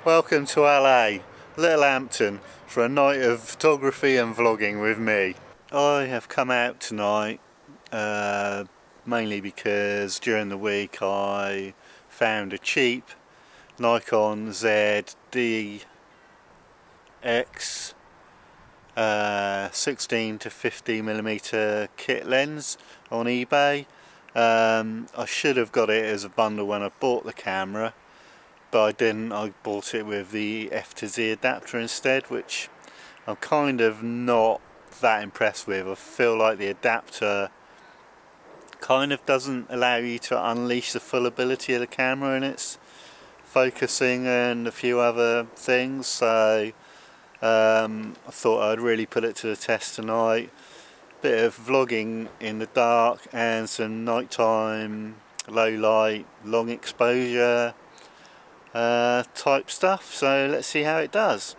Welcome to LA, Littlehampton, for a night of photography and vlogging with me. I have come out tonight mainly because during the week I found a cheap Nikon Z50 16 to 50mm kit lens on eBay. I should have got it as a bundle when I bought the camera, but I didn't. I bought it with the F to Z adapter instead, which I'm kind of not that impressed with. I feel like the adapter kind of doesn't allow you to unleash the full ability of the camera in its focusing and a few other things, so I thought I'd really put it to the test tonight. Bit of vlogging in the dark and some nighttime low light long exposure type stuff, so let's see how it does.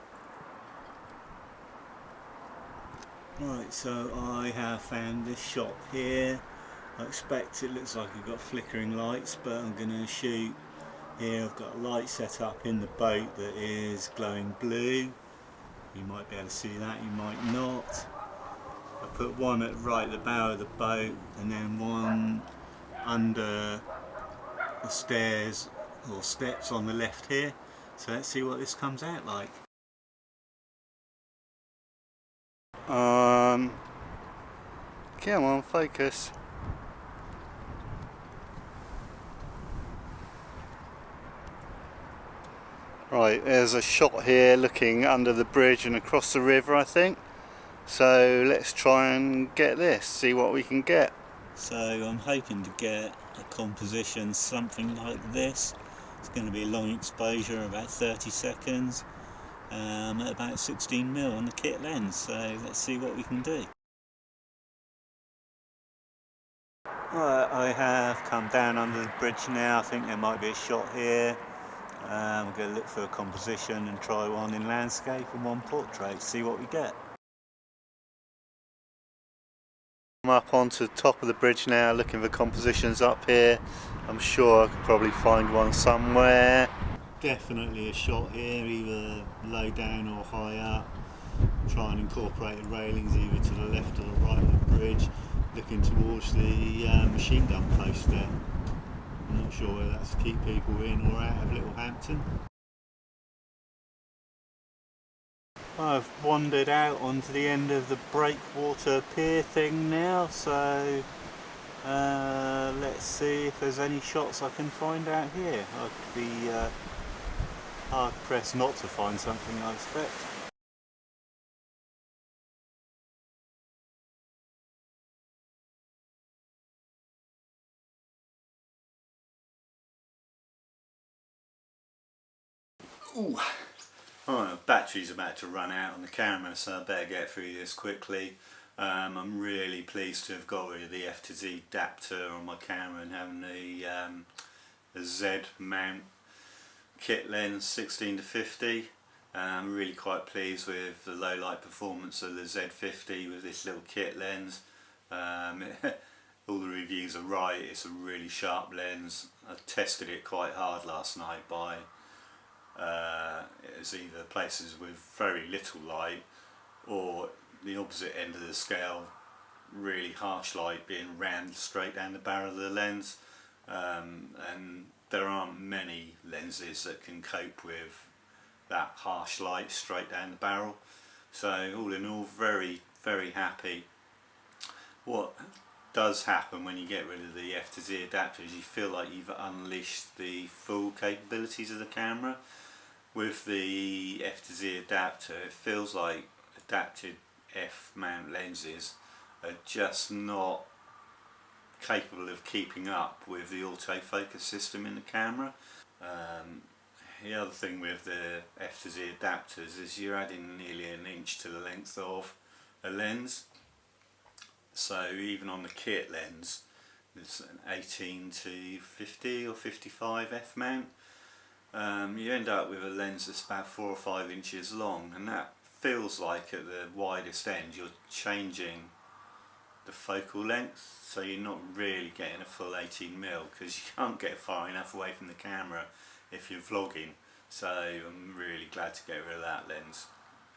Right, so I have found this shot here. I expect it looks like I've got flickering lights, but I'm going to shoot here. I've got a light set up in the boat that is glowing blue. You might be able to see that, you might not. I put one at right at the bow of the boat and then one under the stairs or steps on the left here. So let's see what this comes out like. Come on, focus. Right, there's a shot here looking under the bridge and across the river, I think. So let's try and get this, see what we can get. So I'm hoping to get a composition something like this. It's going to be a long exposure, about 30 seconds, at about 16mm on the kit lens. So let's see what we can do. Right, I have come down under the bridge now. I think there might be a shot here. I'm going to look for a composition and try one in landscape and one portrait, see what we get. I'm up onto the top of the bridge now looking for compositions up here. I'm sure I could probably find one somewhere. Definitely a shot here, either low down or high up. Try and incorporate the railings either to the left or the right of the bridge, looking towards the machine gun post there. I'm not sure whether that's to keep people in or out of Littlehampton. I've wandered out onto the end of the breakwater pier thing now, so let's see if there's any shots I can find out here. I'd be hard pressed not to find something, I expect. Ooh. Alright, battery's about to run out on the camera, so I better get through this quickly. I'm really pleased to have got rid of the F to Z adapter on my camera and having the Z mount kit lens 16 to 50. I'm really quite pleased with the low light performance of the Z50 with this little kit lens. All the reviews are right, it's a really sharp lens. I tested it quite hard last night by it was either places with very little light or the opposite end of the scale, really harsh light being rammed straight down the barrel of the lens, and there aren't many lenses that can cope with that harsh light straight down the barrel. So all in all, very happy. What does happen when you get rid of the F to Z adapter is you feel like you've unleashed the full capabilities of the camera. With the F to Z adapter, it feels like adapted F mount lenses are just not capable of keeping up with the autofocus system in the camera. The other thing with the F to Z adapters is you're adding nearly an inch to the length of a lens. So even on the kit lens, it's an 18 to 50 or 55 F mount. You end up with a lens that's about 4 or 5 inches long, and that feels like at the widest end you're changing the focal length, so you're not really getting a full 18mm because you can't get far enough away from the camera if you're vlogging So I'm really glad to get rid of that lens.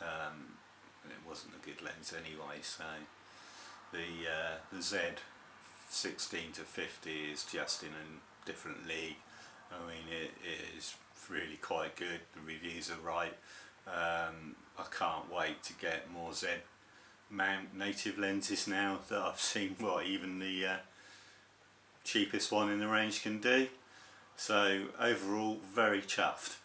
And it wasn't a good lens anyway, so the Z16 to 50 is just in a different league. I mean, it is really quite good, the reviews are right. I can't wait to get more Z mount native lenses now that I've seen what even the cheapest one in the range can do. So overall, very chuffed.